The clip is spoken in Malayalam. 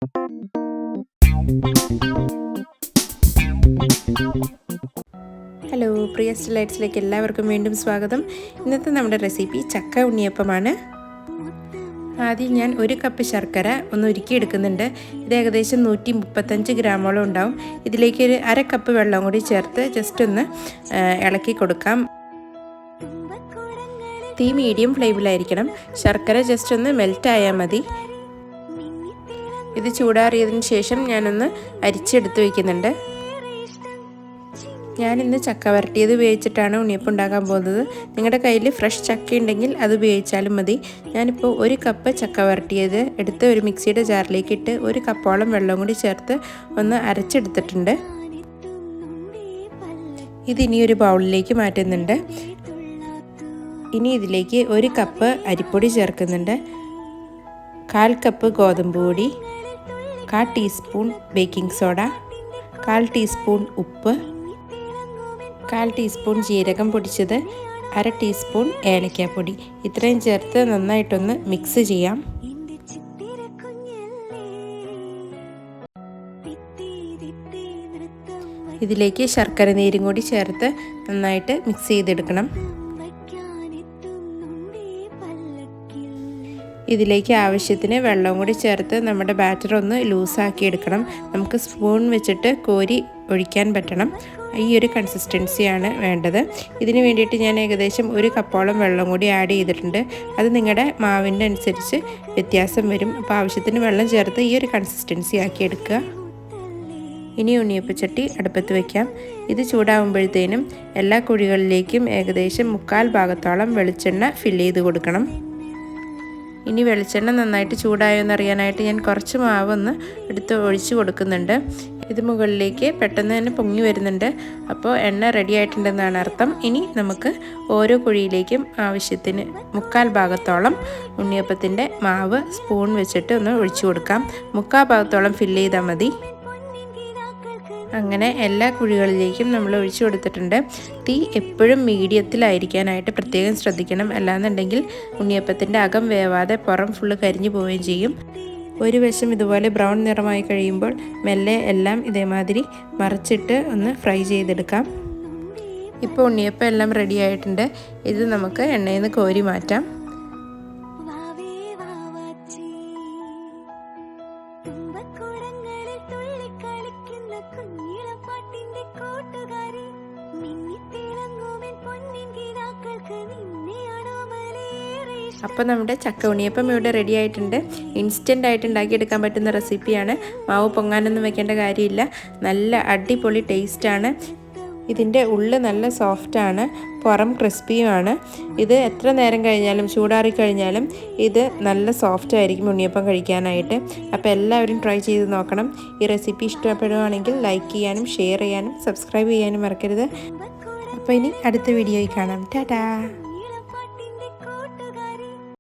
ഹലോ, പ്രിയ ലൈറ്റ്സിലേക്ക് എല്ലാവർക്കും വീണ്ടും സ്വാഗതം. ഇന്നത്തെ നമ്മുടെ റെസിപ്പി ചക്ക ഉണ്ണിയപ്പമാണ്. ആദ്യം ഞാൻ 1 കപ്പ് ശർക്കര ഒന്ന് ഉരുക്കിയെടുക്കുന്നുണ്ട്. ഇത് ഏകദേശം 135 ഗ്രാമോളം ഉണ്ടാവും. ഇതിലേക്ക് ഒരു 1/2 കപ്പ് വെള്ളം കൂടി ചേർത്ത് ജസ്റ്റ് ഒന്ന് ഇളക്കി കൊടുക്കാം. തീ മീഡിയം ഫ്ലെയിമിലായിരിക്കണം. ശർക്കര ജസ്റ്റ് ഒന്ന് മെൽറ്റ് ആയാൽ മതി. ഇത് ചൂടാറിയതിന് ശേഷം ഞാനൊന്ന് അരിച്ചെടുത്ത് വയ്ക്കുന്നുണ്ട്. ഞാനിന്ന് ചക്ക വരട്ടിയത് ഉപയോഗിച്ചിട്ടാണ് ഉണ്ണിയപ്പം ഉണ്ടാക്കാൻ പോകുന്നത്. നിങ്ങളുടെ കയ്യിൽ ഫ്രഷ് ചക്ക ഉണ്ടെങ്കിൽ അത് ഉപയോഗിച്ചാലും മതി. ഞാനിപ്പോൾ 1 കപ്പ് ചക്ക വരട്ടിയത് എടുത്ത് ഒരു മിക്സിയുടെ ജാറിലേക്ക് ഇട്ട് 1 കപ്പോളം വെള്ളം കൂടി ചേർത്ത് ഒന്ന് അരച്ചെടുത്തിട്ടുണ്ട്. ഇതിനി ഒരു ബൗളിലേക്ക് മാറ്റുന്നുണ്ട്. ഇനി ഇതിലേക്ക് 1 കപ്പ് അരിപ്പൊടി ചേർക്കുന്നുണ്ട്, 1/4 കപ്പ് ഗോതമ്പ് പൊടി, 1/4 ടീസ്പൂൺ ബേക്കിംഗ് സോഡ, 1/4 ടീസ്പൂൺ ഉപ്പ്, 1/4 ടീസ്പൂൺ ജീരകം പൊടിച്ചത്, 1/2 ടീസ്പൂൺ ഏലക്കാപ്പൊടി. ഇത്രയും ചേർത്ത് നന്നായിട്ടൊന്ന് മിക്സ് ചെയ്യാം. ഇതിലേക്ക് ശർക്കര നീരും കൂടി ചേർത്ത് നന്നായിട്ട് മിക്സ് ചെയ്തെടുക്കണം. ഇതിലേക്ക് ആവശ്യത്തിന് വെള്ളം കൂടി ചേർത്ത് നമ്മുടെ ബാറ്റർ ഒന്ന് ലൂസാക്കി എടുക്കണം. നമുക്ക് സ്പൂൺ വെച്ചിട്ട് കോരി ഒഴിക്കാൻ പറ്റണം. ഈ ഒരു കൺസിസ്റ്റൻസിയാണ് വേണ്ടത്. ഇതിന് വേണ്ടിയിട്ട് ഞാൻ ഏകദേശം 1 കപ്പോളം വെള്ളം കൂടി ആഡ് ചെയ്തിട്ടുണ്ട്. അത് നിങ്ങളുടെ മാവിൻ്റെ അനുസരിച്ച് വ്യത്യാസം വരും. അപ്പോൾ ആവശ്യത്തിന് വെള്ളം ചേർത്ത് ഈ ഒരു കൺസിസ്റ്റൻസി ആക്കി എടുക്കുക. ഇനി ഉണ്ണിയപ്പച്ചട്ടി അടുപ്പത്ത് വയ്ക്കാം. ഇത് ചൂടാകുമ്പോഴത്തേനും എല്ലാ കുഴികളിലേക്കും ഏകദേശം 1/4 ഭാഗത്തോളം വെളിച്ചെണ്ണ ഫില്ല് ചെയ്ത് കൊടുക്കണം. ഇനി വെളിച്ചെണ്ണ നന്നായിട്ട് ചൂടായോ എന്നറിയാനായിട്ട് ഞാൻ കുറച്ച് മാവ് ഒന്ന് എടുത്ത് ഒഴിച്ച് കൊടുക്കുന്നുണ്ട്. ഇത് മുകളിലേക്ക് പെട്ടെന്ന് തന്നെ പൊങ്ങി വരുന്നുണ്ട്. അപ്പോൾ എണ്ണ റെഡി ആയിട്ടുണ്ടെന്നാണ് അർത്ഥം. ഇനി നമുക്ക് ഓരോ കുഴിയിലേക്കും ആവശ്യത്തിന് 1/4 ഭാഗത്തോളം ഉണ്ണിയപ്പത്തിൻ്റെ മാവ് സ്പൂൺ വെച്ചിട്ട് ഒന്ന് ഒഴിച്ചു കൊടുക്കാം. 1/4 ഭാഗത്തോളം ഫില്ല് ചെയ്താൽ മതി. അങ്ങനെ എല്ലാ കുഴികളിലേക്കും നമ്മൾ ഒഴിച്ചു കൊടുത്തിട്ടുണ്ട്. തീ എപ്പോഴും മീഡിയത്തിലായിരിക്കാനായിട്ട് പ്രത്യേകം ശ്രദ്ധിക്കണം. അല്ലാന്നുണ്ടെങ്കിൽ ഉണ്ണിയപ്പത്തിൻ്റെ അകം വേവാതെ പുറം ഫുള്ള് കരിഞ്ഞു പോവുകയും ചെയ്യും. ഒരു വശം ഇതുപോലെ ബ്രൗൺ നിറമായി കഴിയുമ്പോൾ മെല്ലെ എല്ലാം ഇതേമാതിരി മറിച്ചിട്ട് ഒന്ന് ഫ്രൈ ചെയ്തെടുക്കാം. ഇപ്പോൾ ഉണ്ണിയപ്പം എല്ലാം റെഡി ആയിട്ടുണ്ട്. ഇത് നമുക്ക് എണ്ണയിൽ നിന്ന് കോരി മാറ്റാം. അപ്പോൾ നമ്മുടെ ചക്ക ഉണ്ണിയപ്പം ഇവിടെ റെഡി ആയിട്ടുണ്ട്. ഇൻസ്റ്റൻ്റ് ആയിട്ട് ഉണ്ടാക്കിയെടുക്കാൻ പറ്റുന്ന റെസിപ്പിയാണ്. മാവ് പൊങ്ങാനൊന്നും വെക്കേണ്ട കാര്യമില്ല. നല്ല അടിപൊളി ടേസ്റ്റാണ്. ഇതിൻ്റെ ഉള്ളിൽ നല്ല സോഫ്റ്റാണ്, പുറം ക്രിസ്പിയുമാണ്. ഇത് എത്ര നേരം കഴിഞ്ഞാലും ചൂടാറി കഴിഞ്ഞാലും ഇത് നല്ല സോഫ്റ്റ് ആയിരിക്കും ഉണ്ണിയപ്പം കഴിക്കാനായിട്ട്. അപ്പോൾ എല്ലാവരും ട്രൈ ചെയ്ത് നോക്കണം. ഈ റെസിപ്പി ഇഷ്ടപ്പെടുകയാണെങ്കിൽ ലൈക്ക് ചെയ്യാനും ഷെയർ ചെയ്യാനും സബ്സ്ക്രൈബ് ചെയ്യാനും മറക്കരുത്. അപ്പോൾ ഇനി അടുത്ത വീഡിയോയിൽ കാണാം. ടാറ്റാ.